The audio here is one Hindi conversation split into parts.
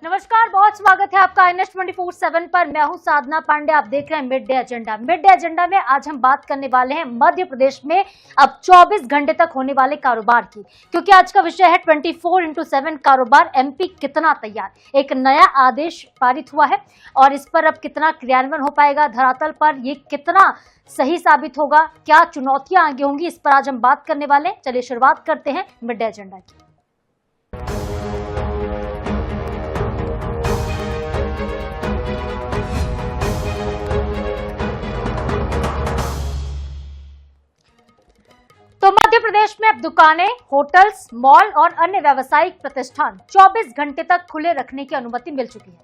नमस्कार, बहुत स्वागत है आपका INS 24/7 पर। मैं हूं साधना पांडे। आप देख रहे हैं mid day agenda. Mid day agenda में आज हम बात करने वाले हैं मध्य प्रदेश में अब 24 घंटे तक होने वाले कारोबार की, क्योंकि आज का विषय है 24/7 कारोबार। MP कितना तैयार। एक नया आदेश पारित हुआ है और इस पर अब कितना क्रियान्वयन हो पाएगा, धरातल पर ये कितना सही साबित होगा, क्या चुनौतियां आगे होंगी, इस पर आज हम बात करने वाले हैं। चलिए शुरुआत करते हैं मिड डे एजेंडा की। तो मध्य प्रदेश में अब दुकानें, होटल्स, मॉल और अन्य व्यावसायिक प्रतिष्ठान 24 घंटे तक खुले रखने की अनुमति मिल चुकी है।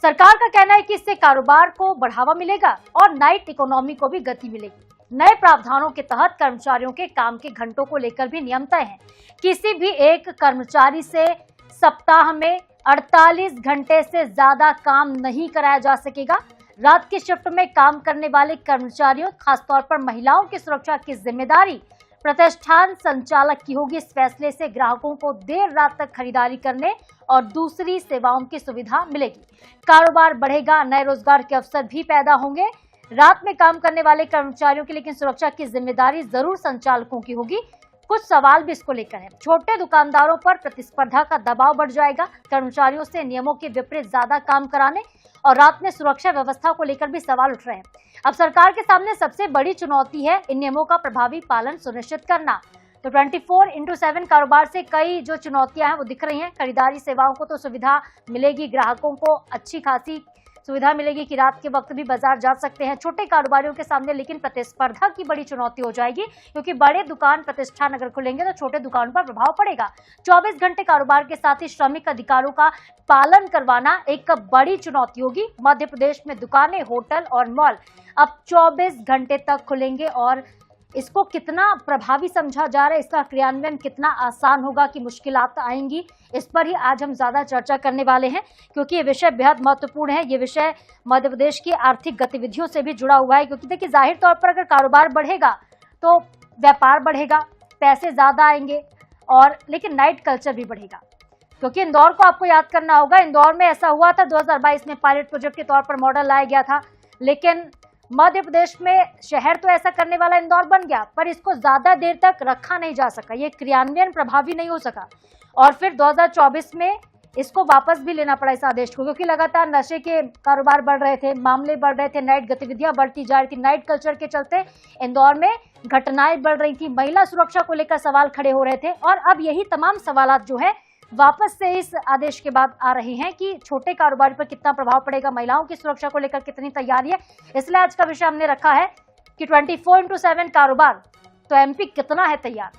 सरकार का कहना है कि इससे कारोबार को बढ़ावा मिलेगा और नाइट इकोनॉमी को भी गति मिलेगी। नए प्रावधानों के तहत कर्मचारियों के काम के घंटों को लेकर भी नियम तय हैं। किसी भी एक कर्मचारी से सप्ताह में 48 घंटे से ज्यादा काम नहीं कराया जा सकेगा। रात की शिफ्ट में काम करने वाले कर्मचारियों, खासतौर पर महिलाओं की सुरक्षा की जिम्मेदारी प्रतिष्ठान संचालक की होगी। इस फैसले से ग्राहकों को देर रात तक खरीदारी करने और दूसरी सेवाओं की सुविधा मिलेगी। कारोबार बढ़ेगा, नए रोजगार के अवसर भी पैदा होंगे। रात में काम करने वाले कर्मचारियों की लेकिन सुरक्षा की जिम्मेदारी जरूर संचालकों की होगी। कुछ सवाल भी इसको लेकर है। छोटे दुकानदारों पर प्रतिस्पर्धा का दबाव बढ़ जाएगा। कर्मचारियों से नियमों के विपरीत ज्यादा काम कराने और रात में सुरक्षा व्यवस्था को लेकर भी सवाल उठ रहे हैं। अब सरकार के सामने सबसे बड़ी चुनौती है इन नियमों का प्रभावी पालन सुनिश्चित करना। तो 24/7 कारोबार से कई जो चुनौतियां हैं वो दिख रही हैं। खरीदारी सेवाओं को तो सुविधा मिलेगी, ग्राहकों को अच्छी खासी सुविधा मिलेगी कि रात के वक्त भी बाजार जा सकते हैं। छोटे कारोबारियों के सामने लेकिन प्रतिस्पर्धा की बड़ी चुनौती हो जाएगी, क्योंकि बड़े दुकान प्रतिष्ठान अगर खुलेंगे तो छोटे दुकानों पर प्रभाव पड़ेगा। 24 घंटे कारोबार के साथ ही श्रमिक अधिकारों का पालन करवाना एक बड़ी चुनौती होगी। मध्य प्रदेश में दुकानें, होटल और मॉल अब 24 घंटे तक खुलेंगे और इसको कितना प्रभावी समझा जा रहा है, इसका क्रियान्वयन कितना आसान होगा कि मुश्किलात आएंगी, इस पर ही आज हम ज्यादा चर्चा करने वाले हैं, क्योंकि ये विषय बेहद महत्वपूर्ण है। ये विषय मध्य प्रदेश की आर्थिक गतिविधियों से भी जुड़ा हुआ है, क्योंकि देखिए जाहिर तौर पर अगर कारोबार बढ़ेगा तो व्यापार बढ़ेगा, पैसे ज्यादा आएंगे और लेकिन नाइट कल्चर भी बढ़ेगा। क्योंकि इंदौर को आपको याद करना होगा, इंदौर में ऐसा हुआ था 2022 में पायलट प्रोजेक्ट के तौर पर मॉडल लाया गया था, लेकिन मध्य प्रदेश में शहर तो ऐसा करने वाला इंदौर बन गया, पर इसको ज्यादा देर तक रखा नहीं जा सका, ये क्रियान्वयन प्रभावी नहीं हो सका और फिर 2024 में इसको वापस भी लेना पड़ा इस आदेश को, क्योंकि लगातार नशे के कारोबार बढ़ रहे थे, मामले बढ़ रहे थे, नाइट गतिविधियां बढ़ती जा रही थी। नाइट कल्चर के चलते इंदौर में घटनाएं बढ़ रही थी, महिला सुरक्षा को लेकर सवाल खड़े हो रहे थे और अब यही तमाम सवालात जो है वापस से इस आदेश के बाद आ रहे हैं कि छोटे कारोबार पर कितना प्रभाव पड़ेगा, महिलाओं की सुरक्षा को लेकर कितनी तैयारी है। इसलिए आज का विषय हमने रखा है कि 24/7 कारोबार, तो MP कितना है तैयार।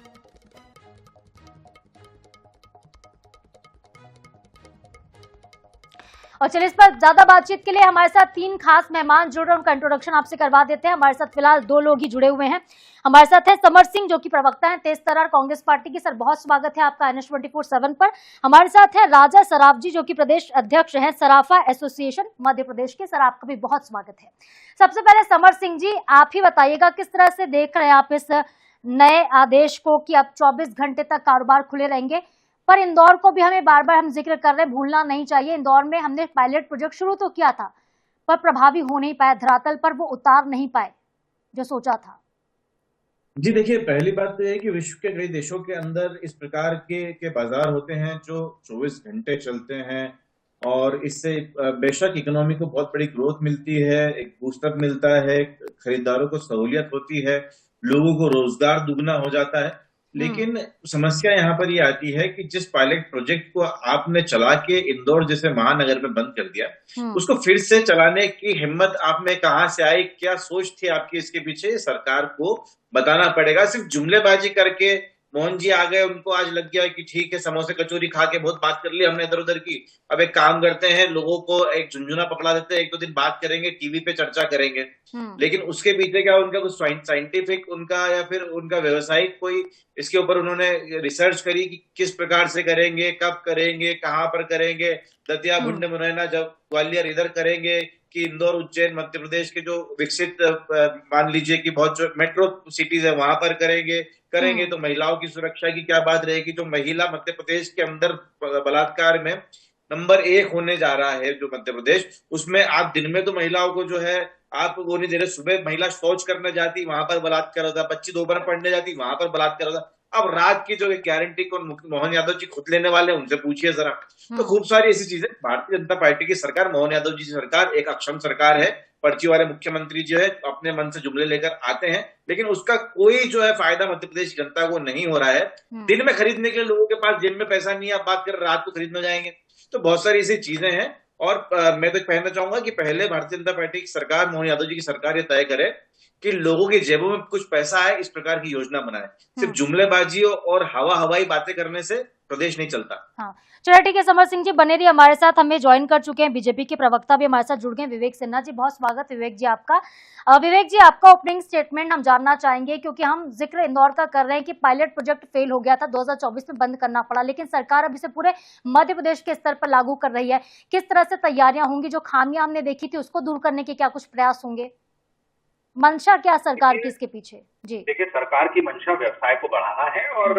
और चलिए इस पर ज्यादा बातचीत के लिए हमारे साथ 3 खास मेहमान जुड़ रहे हैं, उनका इंट्रोडक्शन आपसे करवा देते हैं। हमारे साथ फिलहाल 2 लोग ही जुड़े हुए हैं। हमारे साथ है समर सिंह, जो कि प्रवक्ता हैं तेज तर्रार कांग्रेस पार्टी की। सर, बहुत स्वागत है आपका INS 24/7 पर। हमारे साथ है राजा सराफ जी, जो कि प्रदेश अध्यक्ष हैं सराफा एसोसिएशन मध्य प्रदेश के। सर, आपका भी बहुत स्वागत है। सबसे पहले समर सिंह जी, आप ही बताइएगा किस तरह से देख रहे हैं आप इस नए आदेश को कि अब 24 घंटे तक कारोबार खुले रहेंगे, पर इंदौर को भी हमें बार बार हम जिक्र कर रहे हैं, भूलना नहीं चाहिए। इंदौर में हमने पायलट प्रोजेक्ट शुरू तो किया था, पर प्रभावी हो नहीं पाया, धरातल पर वो उतार नहीं पाए जो सोचा था। जी देखिए, पहली बात तो यह है कि विश्व के कई देशों के अंदर इस प्रकार के बाजार होते हैं जो 24 घंटे चलते हैं और इससे बेशक इकोनॉमी को बहुत बड़ी ग्रोथ मिलती है, एक बूस्टअप मिलता है, खरीदारों को सहूलियत होती है, लोगों को रोजगार दुगना हो जाता है। लेकिन समस्या यहाँ पर ये आती है कि जिस पायलट प्रोजेक्ट को आपने चला के इंदौर जैसे महानगर में बंद कर दिया, उसको फिर से चलाने की हिम्मत आप में कहां से आई, क्या सोच थी आपकी इसके पीछे, सरकार को बताना पड़ेगा। सिर्फ जुमलेबाजी करके मोहन जी आ गए, उनको आज लग गया कि ठीक है समोसे कचौरी खा के बहुत बात कर ली हमने इधर उधर की, अब एक काम करते हैं, लोगों को एक झुंझुना पकड़ा देते हैं, 1-2 दिन बात करेंगे, टीवी पे चर्चा करेंगे। लेकिन उसके पीछे क्या उनका कुछ साइंटिफिक उनका या फिर उनका व्यवसायिक कोई इसके ऊपर उन्होंने रिसर्च करी कि किस प्रकार से करेंगे, कब करेंगे, कहाँ पर करेंगे, दतिया, भिंड, मुरैना, जब ग्वालियर इधर करेंगे कि इंदौर, उज्जैन, मध्य प्रदेश के जो विकसित मान लीजिए कि बहुत जो मेट्रो सिटीज है वहां पर करेंगे तो महिलाओं की सुरक्षा की क्या बात रहेगी। जो महिला मध्य प्रदेश के अंदर बलात्कार में नंबर 1 होने जा रहा है जो मध्य प्रदेश, उसमें आप दिन में तो महिलाओं को जो है आप वो नहीं दे रहे। सुबह महिला शौच करने जाती, वहां पर बलात्कार होता, बच्ची दोपहर पढ़ने जाती, वहां पर बलात्कार होता। अब रात की जो गारंटी को मोहन यादव जी खुद लेने वाले, उनसे पूछिए जरा। तो खूब सारी ऐसी चीजें। भारतीय जनता पार्टी की सरकार, मोहन यादव जी की सरकार एक अक्षम सरकार है। पर्ची वाले मुख्यमंत्री जो है अपने मन से जुमले लेकर आते हैं, लेकिन उसका कोई जो है फायदा मध्य प्रदेश की जनता को नहीं हो रहा है। दिन में खरीदने के लिए लोगों के पास जेब में पैसा नहीं है, आप बात कर रात को खरीदने जाएंगे। तो बहुत सारी ऐसी चीजें हैं। और मैं तो कहना चाहूंगा कि पहले भारतीय जनता पार्टी की सरकार, मोहन यादव जी की सरकार ये तय करे कि लोगों की जेबों में कुछ पैसा है, इस प्रकार की योजना बनाए। सिर्फ जुमलेबाजी और हवाई बातें करने से प्रदेश नहीं चलता। हाँ, चलिए ठीक है। समर सिंह जी बने रहिए हमारे साथ, हमें ज्वाइन कर चुके हैं बीजेपी के प्रवक्ता भी हमारे साथ जुड़ गए हैं, विवेक सिन्हा जी। बहुत स्वागत है विवेक जी आपका। विवेक जी, आपका ओपनिंग स्टेटमेंट हम जानना चाहेंगे, क्योंकि हम जिक्र इंदौर का कर रहे हैं कि पायलट प्रोजेक्ट फेल हो गया था, 2024 में बंद करना पड़ा, लेकिन सरकार अब इसे पूरे मध्य प्रदेश के स्तर पर लागू कर रही है। किस तरह से तैयारियां होंगी? जो खामियां हमने देखी थी उसको दूर करने के क्या कुछ प्रयास होंगे? मंशा क्या सरकार की इसके पीछे? जी देखिए, सरकार की मंशा व्यवसाय को बढ़ाना है और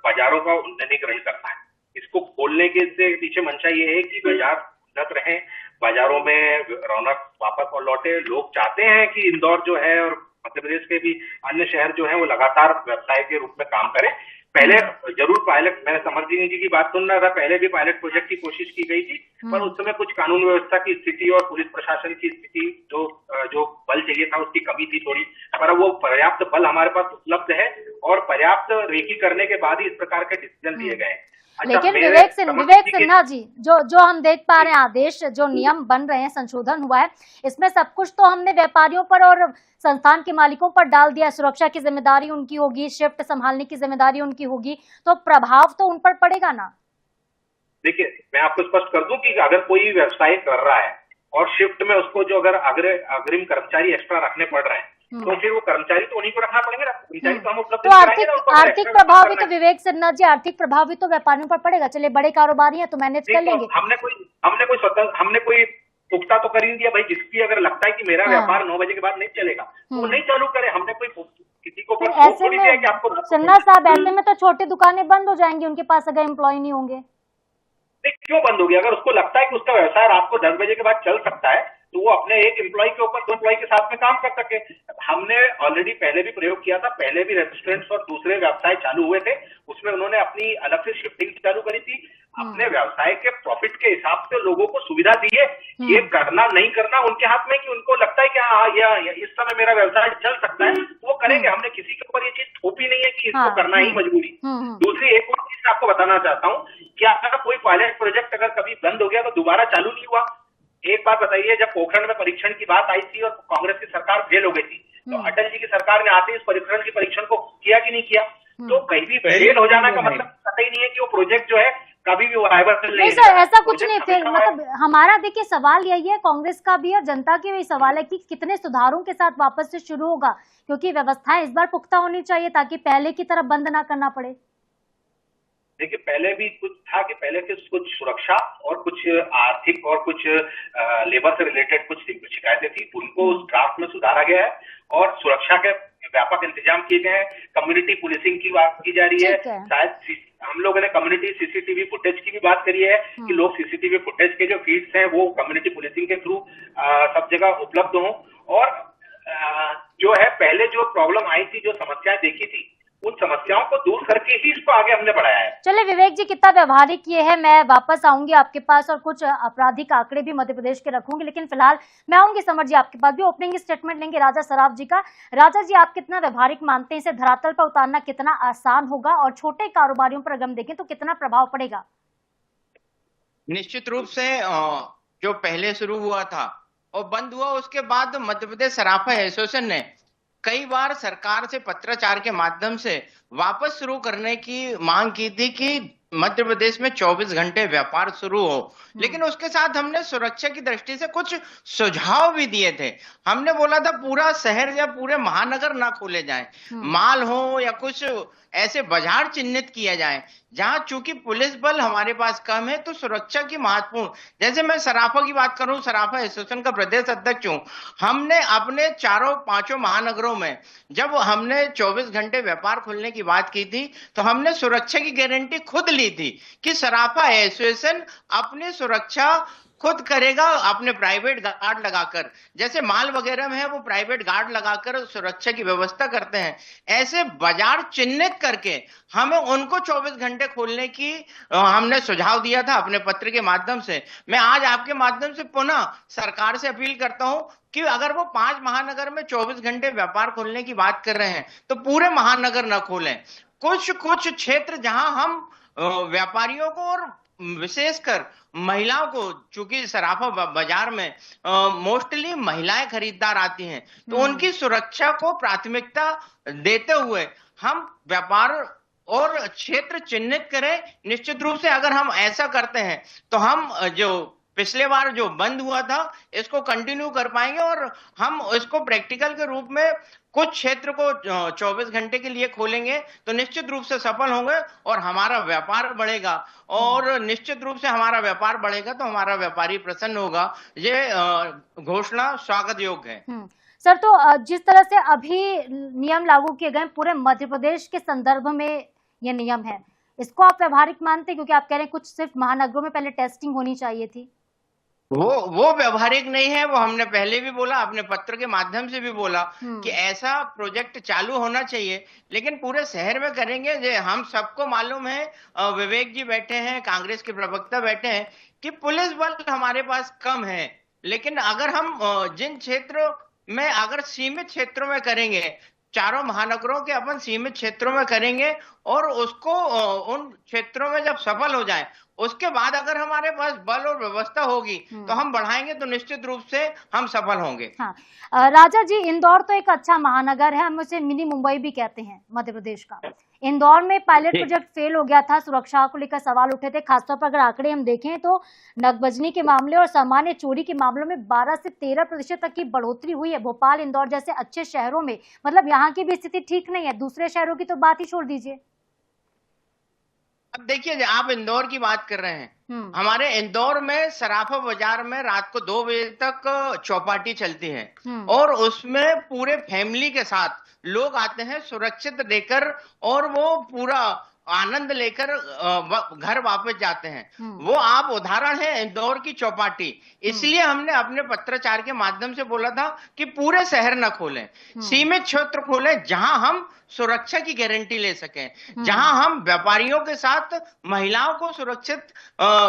बाजारों का उन्नतीकरण करना है। इसको खोलने के से पीछे मंशा ये है कि बाजार उन्नत रहे, बाजारों में रौनक वापस और लौटे। लोग चाहते हैं कि इंदौर जो है और मध्य प्रदेश के भी अन्य शहर जो है वो लगातार व्यवसाय के रूप में काम करें। पहले जरूर पायलट, मैंने समर सिंह जी की बात सुन रहा था, पहले भी पायलट प्रोजेक्ट की कोशिश की गई थी, पर उस समय कुछ कानून व्यवस्था की स्थिति और पुलिस प्रशासन की स्थिति, जो बल चाहिए था उसकी कमी थी थोड़ी। पर वो पर्याप्त बल हमारे पास उपलब्ध है और पर्याप्त रेकी करने के बाद ही इस प्रकार के डिसीजन लिए गए। लेकिन विवेक सिन्हा जी, जो हम देख पा रहे हैं आदेश, जो नियम बन रहे हैं, संशोधन हुआ है, इसमें सब कुछ तो हमने व्यापारियों पर और संस्थान के मालिकों पर डाल दिया। सुरक्षा की जिम्मेदारी उनकी होगी, शिफ्ट संभालने की जिम्मेदारी उनकी होगी, तो प्रभाव तो उन पर पड़ेगा ना। देखिए, मैं आपको स्पष्ट कर दूं कि अगर कोई व्यवसाय कर रहा है और शिफ्ट में उसको जो अगर अग्रिम कर्मचारी एक्स्ट्रा रखने पड़ रहे हैं, तो फिर वो कर्मचारी तो उन्हीं को रखना पड़ेंगे ना। कर्मचारी तो हम उपलब्ध तो आर्थिक प्रभाव भी तो विवेक सिन्हा जी, आर्थिक प्रभाव भी तो व्यापारियों पर पड़ेगा। चलिए, बड़े कारोबारी हैं तो मैनेज कर लेंगे। हमने कोई पुख्ता तो कर ही नहीं दिया भाई। जिसकी अगर लगता है कि मेरा व्यापार 9 बजे के बाद नहीं चलेगा तो वो नहीं चालू करे। हमने कोई किसी को ऐसे में सिन्हा साहब, ऐसे में तो छोटी दुकानें बंद हो जाएंगी उनके पास अगर एम्प्लॉय नहीं होंगे। क्यों बंद होगी? अगर उसको लगता है कि उसका व्यवसाय रात को 10 बजे के बाद चल सकता है तो वो अपने एक एम्प्लॉय के ऊपर 2 एम्प्लॉय के साथ में काम कर सके। हमने ऑलरेडी पहले भी प्रयोग किया था, पहले भी रेस्टोरेंट्स और दूसरे व्यवसाय चालू हुए थे, उसमें उन्होंने अपनी अलग से शिफ्टिंग चालू करी थी। अपने व्यवसाय के प्रॉफिट के हिसाब से लोगों को सुविधा दी है। ये करना नहीं करना उनके हाथ में, कि उनको लगता है कि हाँ या इस समय मेरा व्यवसाय चल सकता है तो वो करेंगे। हमने किसी के ऊपर ये चीज थोपी नहीं है कि इसको करना ही मजबूरी। दूसरी एक और चीज आपको बताना चाहता हूँ कि अगर कोई पायलट प्रोजेक्ट अगर कभी बंद हो गया तो दोबारा चालू नहीं हुआ। एक बात बताइए, जब पोखरण में परीक्षण की बात आई थी और कांग्रेस की सरकार फेल हो गई थी, तो अटल जी की सरकार ने आते इस परीक्षण के परीक्षण को किया कि नहीं किया? तो कहीं भी फेल हो जाना का मतलब पता ही नहीं है कि वो प्रोजेक्ट जो है कभी भी वायबल नहीं सर, ऐसा कुछ नहीं। फिर मतलब हमारा देखिए सवाल यही है, कांग्रेस का भी और जनता की भी सवाल है कि कितने सुधारों के साथ वापस से शुरू होगा, क्योंकि व्यवस्थाएं इस बार पुख्ता होनी चाहिए ताकि पहले की तरह बंद ना करना पड़े। देखिए, पहले भी कुछ था कि पहले के कुछ सुरक्षा और कुछ आर्थिक और कुछ लेबर से रिलेटेड कुछ शिकायतें थी, उनको उस ड्राफ्ट में सुधारा गया है और सुरक्षा के व्यापक इंतजाम किए गए हैं। कम्युनिटी पुलिसिंग की बात की जा रही है। शायद हम लोगों ने कम्युनिटी सीसीटीवी फुटेज की भी बात करी है कि लोग सीसीटीवी फुटेज के जो फीड्स हैं वो कम्युनिटी पुलिसिंग के थ्रू सब जगह उपलब्ध हों। और जो है पहले जो प्रॉब्लम आई थी, जो समस्याएं देखी थी, उन समस्याओं को दूर करके ही इसको आगे हमने बढ़ाया है। चलिए विवेक जी, कितना व्यवहारिक ये है, मैं वापस आऊंगी आपके पास और कुछ आपराधिक आंकड़े भी मध्य प्रदेश के रखूंगी, लेकिन फिलहाल मैं आऊंगी समर जी आपके पास भी। ओपनिंग स्टेटमेंट लेंगे राजा सराफ जी का। राजा जी, आप कितना व्यवहारिक मानते हैं, इसे धरातल पर उतारना कितना आसान होगा और छोटे कारोबारियों पर अगर हम देखें तो कितना प्रभाव पड़ेगा? निश्चित रूप से जो पहले शुरू हुआ था और बंद हुआ, उसके बाद मध्य प्रदेश सराफा एसोसिएशन ने कई बार सरकार से पत्राचार के माध्यम से वापस शुरू करने की मांग की थी कि मध्य प्रदेश में 24 घंटे व्यापार शुरू हो, लेकिन उसके साथ हमने सुरक्षा की दृष्टि से कुछ सुझाव भी दिए थे। हमने बोला था पूरा शहर या पूरे महानगर ना खोले जाएं, माल हो या कुछ ऐसे बाजार चिन्हित किया जाए जहां चूंकि पुलिस बल हमारे पास कम है तो सुरक्षा की महत्वपूर्ण। जैसे मैं सराफा की बात करूं, सराफा एसोसिएशन का प्रदेश अध्यक्ष हूं, हमने अपने 4-5 महानगरों में जब हमने 24 घंटे व्यापार खोलने की बात की थी तो हमने सुरक्षा की गारंटी खुद ली दी थी कि सराफा एसोसिएशन अपनी सुरक्षा खुद करेगा अपने प्राइवेट गार्ड लगाकर, जैसे माल वगैरह में है वो प्राइवेट गार्ड लगाकर सुरक्षा की व्यवस्था करते हैं, ऐसे बाजार चिन्हित करके हमें उनको 24 घंटे खोलने की हमने सुझाव दिया था अपने पत्र के माध्यम से। मैं आज आपके माध्यम से पुनः सरकार से अपील करता हूं कि अगर वो 5 महानगर में 24 घंटे व्यापार खोलने की बात कर रहे हैं तो पूरे महानगर न खोलें। कुछ कुछ क्षेत्र जहां हम व्यापारियों को और विशेषकर महिलाओं को, चूंकि सराफा बाजार में मोस्टली महिलाएं खरीदार आती हैं, तो उनकी सुरक्षा को प्राथमिकता देते हुए हम व्यापार और क्षेत्र चिन्हित करें। निश्चित रूप से अगर हम ऐसा करते हैं तो हम जो पिछले बार जो बंद हुआ था इसको कंटिन्यू कर पाएंगे और हम इसको प्रैक्टिकल के रूप में कुछ क्षेत्र को 24 घंटे के लिए खोलेंगे तो निश्चित रूप से सफल होंगे और हमारा व्यापार बढ़ेगा। और निश्चित रूप से हमारा व्यापार बढ़ेगा तो हमारा व्यापारी प्रसन्न होगा। ये घोषणा स्वागत योग्य है। सर, तो जिस तरह से अभी नियम लागू किए गए पूरे मध्य प्रदेश के संदर्भ में ये नियम है, इसको आप व्यवहारिक मानते हैं? क्योंकि आप कह रहे हैं कुछ सिर्फ महानगरों में पहले टेस्टिंग होनी चाहिए थी। वो व्यवहारिक नहीं है। वो हमने पहले भी बोला, अपने पत्र के माध्यम से भी बोला कि ऐसा प्रोजेक्ट चालू होना चाहिए, लेकिन पूरे शहर में करेंगे। हम सबको मालूम है, विवेक जी बैठे हैं, कांग्रेस के प्रवक्ता बैठे हैं, कि पुलिस बल हमारे पास कम है, लेकिन अगर हम जिन क्षेत्रों में अगर सीमित क्षेत्रों में करेंगे, चारों महानगरों के अपन सीमित क्षेत्रों में करेंगे और उसको उन क्षेत्रों में जब सफल हो जाए उसके बाद अगर हमारे पास बल और व्यवस्था होगी तो हम बढ़ाएंगे तो निश्चित रूप से हम सफल होंगे। हाँ, राजा जी, इंदौर तो एक अच्छा महानगर है, हम उसे मिनी मुंबई भी कहते हैं मध्य प्रदेश का। इंदौर में पायलट प्रोजेक्ट फेल हो गया था, सुरक्षा को लेकर सवाल उठे थे। खासतौर पर अगर आंकड़े हम देखें तो नकबजनी के मामले और सामान्य चोरी के मामलों में 12 से 13% तक की बढ़ोतरी हुई है। भोपाल, इंदौर जैसे अच्छे शहरों में, मतलब यहाँ की भी स्थिति ठीक नहीं है, दूसरे शहरों की तो बात ही छोड़ दीजिए। अब देखिए, आप इंदौर की बात कर रहे हैं, हमारे इंदौर में सराफा बाजार में रात को 2 बजे तक चौपाटी चलती है और उसमें पूरे फैमिली के साथ लोग आते हैं सुरक्षित देकर और वो पूरा आनंद लेकर घर वापस जाते हैं। वो आप उदाहरण है इंदौर की चौपाटी। इसलिए हमने अपने पत्राचार के माध्यम से बोला था कि पूरे शहर न खोलें, सीमित क्षेत्र खोलें जहां हम सुरक्षा की गारंटी ले सकें, जहां हम व्यापारियों के साथ महिलाओं को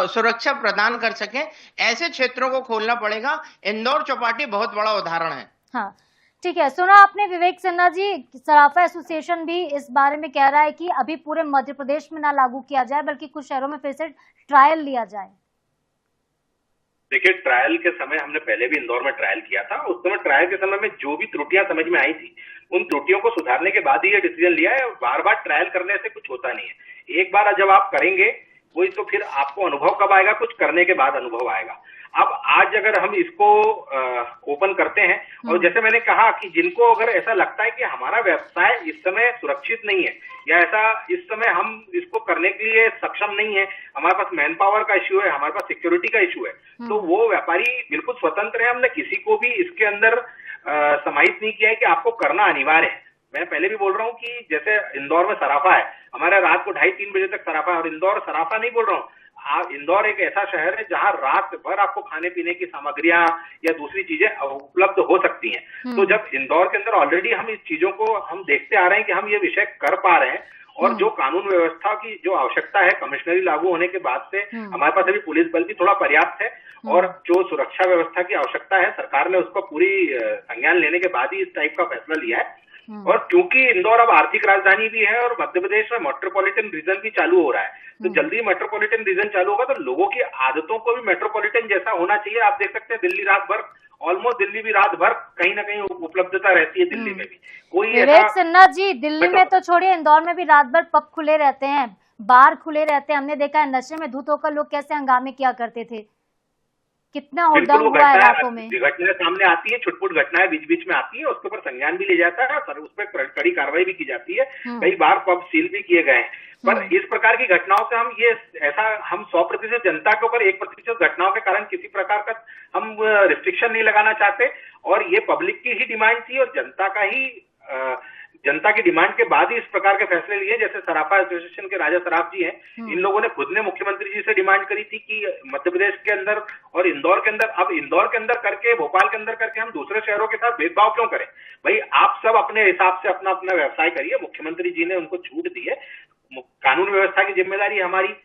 सुरक्षा प्रदान कर सकें, ऐसे क्षेत्रों को खोलना पड़ेगा। इंदौर चौपाटी बहुत बड़ा उदाहरण है। हाँ, ठीक है। सुना आपने विवेक सिन्हा जी, सराफा एसोसिएशन भी इस बारे में कह रहा है कि अभी पूरे मध्य प्रदेश में ना लागू किया जाए बल्कि कुछ शहरों में फिर से ट्रायल लिया जाए। देखिए, ट्रायल के समय हमने पहले भी इंदौर में ट्रायल किया था। उस समय ट्रायल के समय में जो भी त्रुटियां समझ में आई थी उन त्रुटियों को सुधारने के बाद ही ये डिसीजन लिया है। बार बार ट्रायल करने से कुछ होता नहीं है। एक बार जब आप करेंगे वही तो फिर आपको अनुभव कब आएगा? कुछ करने के बाद अनुभव आएगा। अब आज अगर हम इसको ओपन करते हैं और जैसे मैंने कहा कि जिनको अगर ऐसा लगता है कि हमारा व्यवसाय इस समय सुरक्षित नहीं है या ऐसा इस समय हम इसको करने के लिए सक्षम नहीं है, हमारे पास मैन पावर का इश्यू है, हमारे पास सिक्योरिटी का इश्यू है, तो वो व्यापारी बिल्कुल स्वतंत्र है। हमने किसी को भी इसके अंदर समाहित नहीं किया है कि आपको करना अनिवार्य है। मैं पहले भी बोल रहा हूँ कि जैसे इंदौर में सराफा है, हमारा रात को 2:30-3 बजे तक सराफा है, और इंदौर सराफा नहीं बोल रहा हूँ, इंदौर एक ऐसा शहर है जहां रात भर आपको खाने पीने की सामग्रियां या दूसरी चीजें उपलब्ध हो सकती हैं। तो जब इंदौर के अंदर ऑलरेडी हम इस चीजों को हम देखते आ रहे हैं कि हम ये विषय कर पा रहे हैं और जो कानून व्यवस्था की जो आवश्यकता है कमिश्नरी लागू होने के बाद से हमारे पास अभी पुलिस बल भी थोड़ा पर्याप्त है और जो सुरक्षा व्यवस्था की आवश्यकता है सरकार ने उसको पूरी संज्ञान लेने के बाद ही इस टाइप का फैसला लिया है। और क्योंकि इंदौर अब आर्थिक राजधानी भी है और मध्य प्रदेश में मेट्रोपॉलिटन रीजन भी चालू हो रहा है, तो जल्दी मेट्रोपॉलिटन रीजन चालू होगा तो लोगों की आदतों को भी मेट्रोपॉलिटन जैसा होना चाहिए। आप देख सकते हैं दिल्ली रात भर, ऑलमोस्ट दिल्ली भी रात भर कहीं ना कहीं उपलब्धता रहती है दिल्ली में भी। कोई विवेक सिन्हा जी, दिल्ली में तो छोड़िए, इंदौर में भी रात भर पब खुले रहते हैं, बार खुले रहते हैं। हमने देखा है नशे में धुत होकर लोग कैसे हंगामे किया करते थे, कितना होल्डम हुआ है रातों में। घटनाएं सामने आती है, छुटपुट घटनाएं बीच बीच में आती है, उसके ऊपर संज्ञान भी लिया जाता है और उस पर कड़ी कार्रवाई भी की जाती है। कई बार पब सील भी किए गए हैं। पर इस प्रकार की घटनाओं से हम ये ऐसा हम 100% जनता के ऊपर 1% घटनाओं के कारण किसी प्रकार का हम रिस्ट्रिक्शन नहीं लगाना चाहते और ये पब्लिक की ही डिमांड थी और जनता का ही जनता की डिमांड के बाद ही इस प्रकार के फैसले लिए। जैसे सराफा एसोसिएशन के राजा सराफ जी हैं, इन लोगों ने खुद ने मुख्यमंत्री जी से डिमांड करी थी कि मध्य प्रदेश के अंदर और इंदौर के अंदर, अब इंदौर के अंदर करके, भोपाल के अंदर करके हम दूसरे शहरों के साथ भेदभाव क्यों करें? भाई आप सब अपने हिसाब से अपना अपना व्यवसाय करिए। मुख्यमंत्री जी ने उनको छूट दी है। कानून व्यवस्था की जिम्मेदारी हमारी,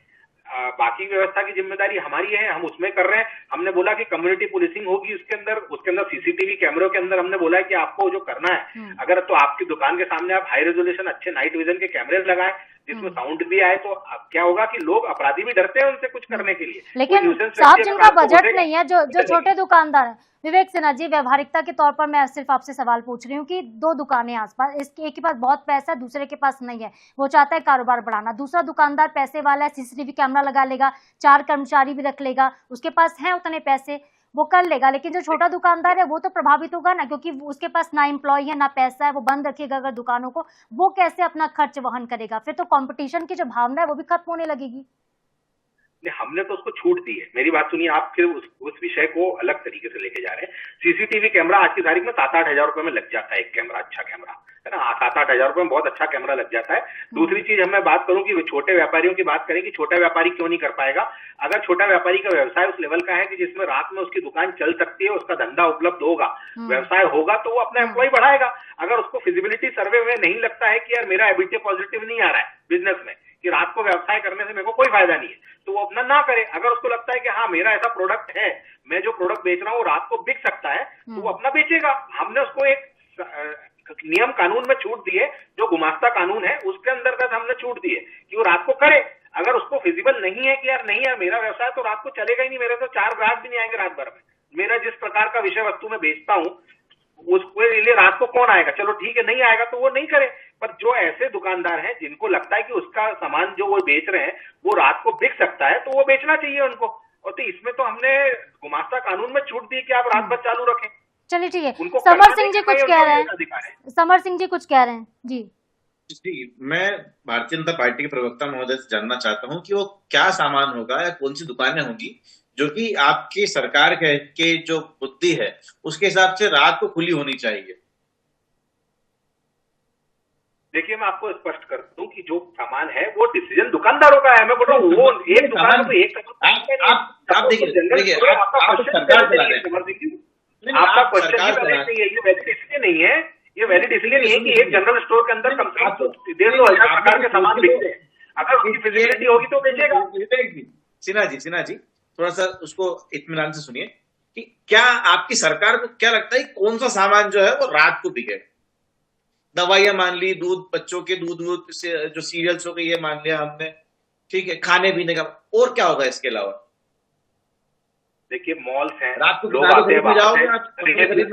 बाकी व्यवस्था की जिम्मेदारी हमारी है, हम उसमें कर रहे हैं। हमने बोला कि कम्युनिटी पुलिसिंग होगी उसके अंदर सीसीटीवी कैमरों के अंदर हमने बोला है कि आपको जो करना है, अगर तो आपकी दुकान के सामने आप हाई रेजोल्यूशन अच्छे नाइट विजन के कैमरे लगाएं जिसमें साउंड भी आए, तो अब क्या होगा कि लोग, अपराधी भी डरते हैं उनसे कुछ करने के लिए। लेकिन साहब जिनका बजट नहीं है, जो छोटे दुकानदार हैं, विवेक सिन्हा जी, व्यवहारिकता के तौर पर मैं सिर्फ आपसे सवाल पूछ रही हूँ कि दो दुकानें आसपास, एक के पास बहुत पैसा है, दूसरे के पास नहीं है, वो चाहता है कारोबार बढ़ाना, दूसरा दुकानदार पैसे वाला है, सीसीटीवी कैमरा लगा लेगा, 4 कर्मचारी भी रख लेगा, उसके पास है उतने पैसे, वो कर लेगा। लेकिन जो छोटा दुकानदार है वो तो प्रभावित होगा ना, क्योंकि उसके पास ना एम्प्लॉय है ना पैसा है, वो बंद रखेगा अगर दुकानों को, वो कैसे अपना खर्च वहन करेगा? फिर तो कंपटीशन की जो भावना है वो भी खत्म होने लगेगी। हमने तो उसको छूट दी है। मेरी बात सुनिए, आप फिर उस विषय को अलग तरीके से लेके जा रहे हैं। सीसीटीवी कैमरा आज की तारीख में 7-8 हजार रुपए में लग जाता है, एक कैमरा, अच्छा कैमरा है ना, 7-8 हजार रुपए में बहुत अच्छा कैमरा लग जाता है। दूसरी चीज मैं बात करूं कि छोटे व्यापारियों की बात करें कि छोटा व्यापारी क्यों नहीं कर पाएगा? अगर छोटा व्यापारी का व्यवसाय उस लेवल का है कि जिसमें रात में उसकी दुकान चल सकती है, उसका धंधा उपलब्ध होगा, व्यवसाय होगा, तो वो अपना एम्प्लॉय बढ़ाएगा। अगर उसको फिजिबिलिटी सर्वे में नहीं लगता है कि यार मेरा एबिटे पॉजिटिव नहीं आ रहा है बिजनेस में, कि रात को व्यवसाय करने से मेरे को कोई फायदा नहीं है, तो वो अपना ना करे। अगर उसको लगता है कि हाँ मेरा ऐसा प्रोडक्ट है, मैं जो प्रोडक्ट बेच रहा हूँ रात को बिक सकता है, तो वो अपना बेचेगा। हमने उसको एक नियम कानून में छूट दी है, जो गुमास्ता कानून है उसके अंतर्गत हमने छूट दी है कि वो रात को करे। अगर उसको फिजिबल नहीं है कि यार नहीं यार मेरा व्यवसाय तो रात को चलेगा ही नहीं, मेरे तो 4 ग्राहक भी नहीं आएंगे रात भर में, मेरा जिस प्रकार का विषय वस्तु में बेचता हूँ उसके लिए रात को कौन आएगा? चलो ठीक है, नहीं आएगा तो वो नहीं करे। पर जो ऐसे दुकानदार हैं जिनको लगता है कि उसका सामान जो वो बेच रहे हैं वो रात को बिक सकता है, तो वो बेचना चाहिए उनको। और तो इसमें तो हमने गुमास्ता कानून में छूट दी कि आप रात भर चालू रखें। चलिए ठीक है, समर सिंह जी कुछ कह रहे हैं, समर सिंह जी कुछ कह रहे हैं जी। मैं भारतीय जनता पार्टी के प्रवक्ता महोदय से जानना चाहता हूं कि वो क्या सामान होगा या कौन सी दुकानें होंगी जो कि आपकी सरकार के जो बुद्धि है उसके हिसाब से रात को खुली होनी चाहिए। देखिए मैं आपको स्पष्ट कर दूं कि जो सामान है वो डिसीजन दुकानदारों का है। मैं बोल रहा हूँ वो एक दुकान तो एक आप देखिए आप सरकार चला रहे हैं, आपका क्वेश्चन नहीं है, ये वैलिड इसलिए नहीं है, ये वैलिड इसलिए नहीं है कि एक जनरल स्टोर के अंदर कम से कम 150-2 हजार प्रकार के सामान बिकते हैं। अगर उसकी फिजिबिलिटी होगी तो बेचेगा। सिन्हा जी थोड़ा सा उसको इत्मीनान से सुनिए कि क्या आपकी सरकार को क्या लगता है कौन सा सामान जो है वो रात को बिकेगा? दवाइयां मान ली, दूध, बच्चों के दूध से जो सीरियल्स हो गए ये मान लिया हमने, ठीक है, खाने पीने का, और क्या होगा इसके अलावा? देखिए मॉल्स हैं, रात को लोग आते हैं,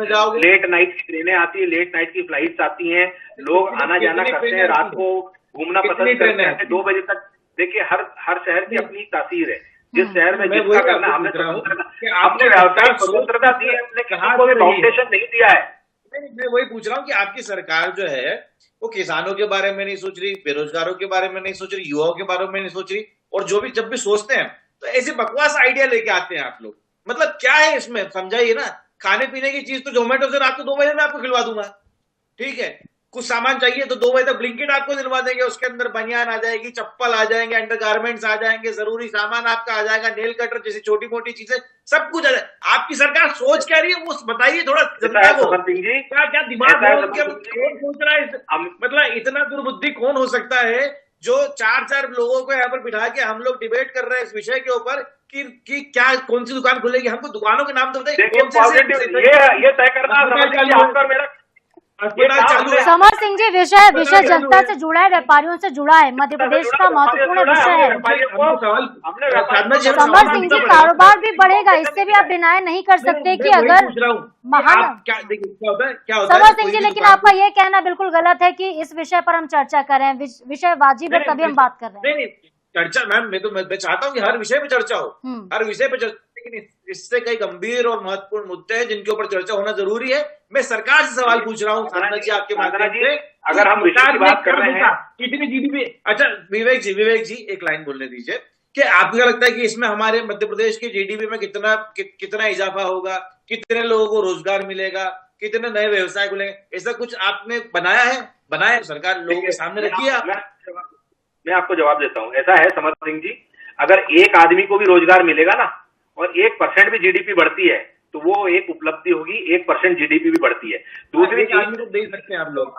जाओगे, लेट नाइट की ट्रेनें आती है, लेट नाइट की फ्लाइट्स आती हैं, लोग आना जाना करते हैं, रात को घूमना पसंद करते हैं 2 बजे तक। देखिए हर शहर की अपनी तासीर है, जिस शहर में जिसका करना, हमने व्यवसाय स्वतंत्रता दी है, हमने किसी को भी फाउंडेशन नहीं दिया है। मैं वही पूछ रहा हूँ कि आपकी सरकार जो है वो किसानों के बारे में नहीं सोच रही, बेरोजगारों के बारे में नहीं सोच रही, युवाओं के बारे में नहीं सोच रही, और जो भी जब भी सोचते हैं तो ऐसे बकवास आइडिया लेके आते हैं आप लोग। मतलब क्या है इसमें, समझाइए ना। खाने पीने की चीज तो जोमेटो से रात को 2 बजे में आपको खिलवा दूंगा, ठीक है। कुछ सामान चाहिए तो 2 बजे तक ब्लिंकिट आपको दिलवा देंगे, उसके अंदर बनियान आ जाएगी, चप्पल आ जाएंगे, अंडरगारमेंट्स आ जाएंगे, जरूरी सामान आपका आ जाएगा, नेल कटर जैसी छोटी मोटी चीजें, सब कुछ आ जाएगा। आपकी सरकार सोच क्या रही है वो बताइए थोड़ा जनता को। क्या दिमाग कौन सोच रहा है? मतलब इतना दुर्बुद्धि कौन हो सकता है जो 4-4 लोगों को यहाँ पर बिठा के हम लोग डिबेट कर रहे हैं इस विषय के ऊपर कि क्या कौन सी दुकान खुलेगी? हमको दुकानों के नाम तो बताइए। ये तय करना समर सिंह जी, विषय जनता से जुड़ा है, व्यापारियों से जुड़ा है, मध्य प्रदेश का महत्वपूर्ण विषय है। समर सिंह जी, कारोबार भी बढ़ेगा, इससे भी आप डिनाई नहीं कर सकते कि अगर समर सिंह जी, लेकिन आपका ये कहना बिल्कुल गलत है कि इस विषय पर हम चर्चा करें, विषय वाजिब है तभी हम बात कर रहे हैं। चर्चा मैम, मैं चाहता हूँ कि हर विषय पे चर्चा हो, हर विषय पे चर्चा, लेकिन इससे कई गंभीर और महत्वपूर्ण मुद्दे हैं जिनके ऊपर चर्चा होना जरूरी है। मैं सरकार से सवाल पूछ रहा हूँ साधना जी आपके माध्यम से, अगर हम विषय की बात कर रहे हैं कितनी जीडीपी। अच्छा विवेक जी एक लाइन बोलने दीजिए कि आपको क्या लगता है कि इसमें हमारे मध्य प्रदेश की जीडीपी में कितना इजाफा होगा, कितने लोगों को रोजगार मिलेगा, कितने नए व्यवसाय खुलेंगे? ऐसा कुछ आपने बनाया है बनाए, सरकार लोगों के सामने रखिए आप। मैं आपको जवाब देता हूँ। ऐसा है समर सिंह जी, अगर एक आदमी को भी रोजगार मिलेगा ना और 1% भी जीडीपी बढ़ती है तो वो एक उपलब्धि होगी, 1% जीडीपी भी बढ़ती है। दूसरी चीज तो दे सकते हैं आप लोग,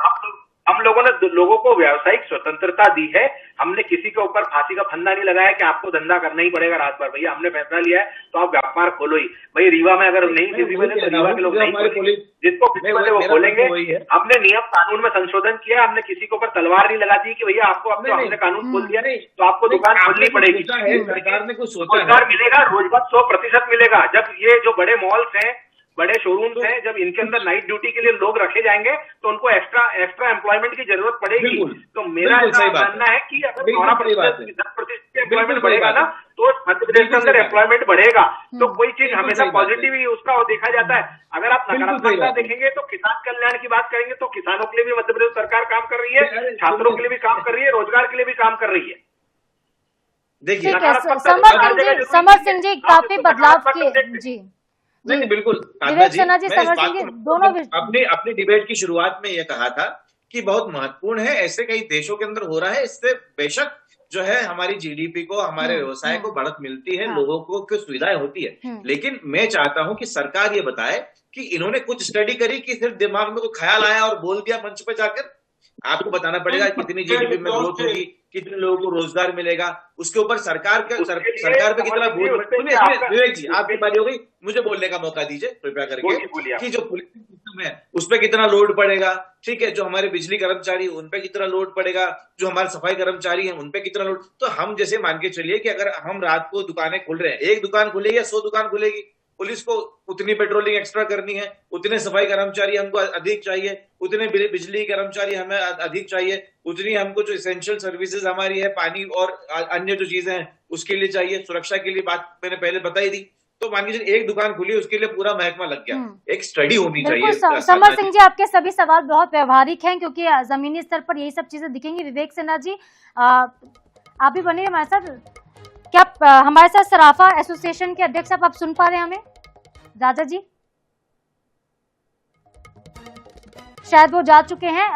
हम लोगों ने लोगों को व्यावसायिक स्वतंत्रता दी है। हमने किसी के ऊपर फांसी का फंदा नहीं लगाया कि आपको धंधा करना ही पड़ेगा रात भर। भैया हमने फैसला लिया है तो आप व्यापार खोलो ही। भाई रीवा में अगर नहीं किसी में तो रीवा के लोग नहीं खोलेंगे, जिसको किसी में वो खोलेंगे। हमने नियम कानून में संशोधन किया, हमने किसी के ऊपर तलवार नहीं लगा दी कि भैया आपको अब तो हमने कानून खोल दिया तो आपको दुकान खोलनी पड़ेगी। सरकार ने कुछ सोचा है, रोजगार मिलेगा, रोजगार 100% मिलेगा। जब ये जो बड़े मॉल्स हैं, बड़े शोरूम्स हैं, जब इनके अंदर नाइट ड्यूटी के लिए लोग रखे जाएंगे तो उनको एक्स्ट्रा एम्प्लॉयमेंट की जरूरत पड़ेगी। तो मेरा ऐसा मानना है कि अगर 10% एम्प्लॉयमेंट बढ़ेगा ना तो मध्य प्रदेश के अंदर एम्प्लॉयमेंट बढ़ेगा। तो कोई चीज हमेशा पॉजिटिव ही उसका देखा जाता है। अगर आप नकारात्मकता देखेंगे तो किसान कल्याण की बात करेंगे तो किसानों के लिए भी मध्य प्रदेश सरकार काम कर रही है, छात्रों के लिए भी काम कर रही है, रोजगार के लिए भी काम कर रही है। देखिए समर सिंह जी काफी बदलाव किए जी। नहीं बिल्कुल विवेक सिन्हा जी, समर सिंह जी दोनों अपनी डिबेट की शुरुआत में ये कहा था कि बहुत महत्वपूर्ण है, ऐसे कई देशों के अंदर हो रहा है। इससे बेशक जो है हमारी जीडीपी को, हमारे व्यवसाय को बढ़त मिलती है, लोगों को सुविधाएं होती है। लेकिन मैं चाहता हूं कि सरकार ये बताए कि इन्होंने कुछ स्टडी करी कि सिर्फ दिमाग में कोई ख्याल आया और बोल दिया मंच पे जाकर। आपको बताना पड़ेगा कितनी जीडीपी में ग्रोथ होगी, कितने लोगों को रोजगार मिलेगा, उसके ऊपर सरकार पे कितना बोझ। विवेक जी आपकी बारी हो गई, मुझे बोलने का मौका दीजिए कृपया करके कि जो पुलिस सिस्टम है उस पर कितना लोड पड़ेगा, ठीक है, जो हमारे बिजली कर्मचारी उन पे कितना लोड पड़ेगा, जो हमारे सफाई कर्मचारी हैं उन पे कितना लोड। तो हम जैसे मान के चलिए कि अगर हम रात को दुकानें खुल रहे हैं, एक दुकान खुलेगी या 100 दुकान खुलेगी, पुलिस को उतनी पेट्रोलिंग एक्स्ट्रा करनी है, उतने सफाई कर्मचारी हमको अधिक चाहिए, उतने बिजली कर्मचारी हमें अधिक चाहिए, उतनी हमको जो इसेंशियल सर्विसेज हमारी है, पानी और अन्य जो चीजें हैं उसके लिए चाहिए, सुरक्षा के लिए बात मैंने पहले बताई थी। तो मान लीजिए एक दुकान खुली, उसके लिए पूरा महकमा लग गया। एक स्टडी होनी चाहिए। समर सिंह जी आपके सभी सवाल बहुत व्यवहारिक हैं क्योंकि जमीनी स्तर पर यही सब चीजें दिखेंगी। विवेक सिन्हा जी आप भी बने हमारे साथ, क्या हमारे साथ सराफा एसोसिएशन के अध्यक्ष आप सुन पा रहे हैं हमें? राजा जी शायद वो जा चुके हैं।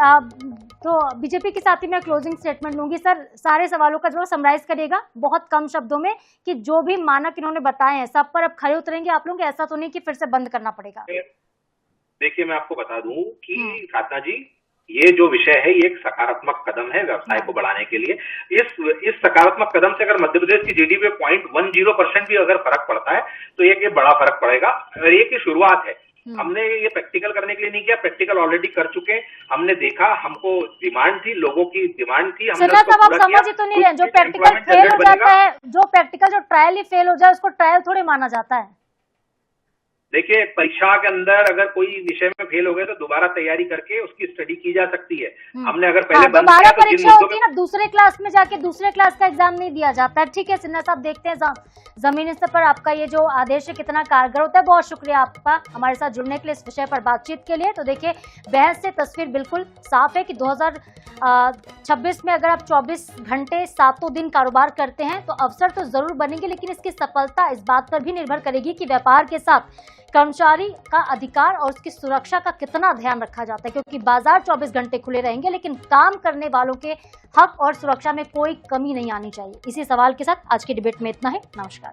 तो बीजेपी के साथ ही मैं क्लोजिंग स्टेटमेंट लूंगी। सर सारे सवालों का जो समराइज करिएगा बहुत कम शब्दों में कि जो भी मानक इन्होंने बताए हैं सब पर अब खड़े उतरेंगे आप लोग, ऐसा तो नहीं कि फिर से बंद करना पड़ेगा? देखिए मैं आपको बता दूं कि साधना जी ये जो विषय है ये एक सकारात्मक कदम है व्यवसाय को बढ़ाने के लिए। इस सकारात्मक कदम से अगर मध्य प्रदेश की जीडीपी में 0.10% भी अगर फर्क पड़ता है तो ये बड़ा फर्क पड़ेगा और ये की शुरुआत है। हमने ये प्रैक्टिकल करने के लिए नहीं किया, प्रैक्टिकल ऑलरेडी कर चुके हैं। हमने देखा, हमको डिमांड थी, लोगों की डिमांड थी। सिन्हा साहब आप समझ ही तो नहीं रहे, जो प्रैक्टिकल फेल हो जाता है, जो प्रैक्टिकल जो ट्रायल ही फेल हो जाए उसको ट्रायल थोड़े माना जाता है। देखिए परीक्षा के अंदर अगर कोई विषय में फेल हो गए तो दोबारा तैयारी करके उसकी स्टडी की जा सकती है। हमने अगर पहले दोबारा परीक्षा होती है ना, दूसरे क्लास में जाके दूसरे क्लास का एग्जाम नहीं दिया जाता है। ठीक है सिन्हा साहब, देखते हैं जमीन स्तर पर आपका ये जो आदेश है कितना कारगर होता है। बहुत शुक्रिया आपका हमारे साथ जुड़ने के लिए, इस विषय पर बातचीत के लिए। तो देखिए बहस से तस्वीर बिल्कुल साफ है कि 2026 में अगर आप 24 घंटे 7 दिन कारोबार करते हैं तो अवसर तो जरूर बनेंगे, लेकिन इसकी सफलता इस बात पर भी निर्भर करेगी कि व्यापार के साथ कर्मचारी का अधिकार और उसकी सुरक्षा का कितना ध्यान रखा जाता है। क्योंकि बाजार 24 घंटे खुले रहेंगे लेकिन काम करने वालों के हक और सुरक्षा में कोई कमी नहीं आनी चाहिए। इसी सवाल के साथ आज की डिबेट में इतना है। नमस्कार।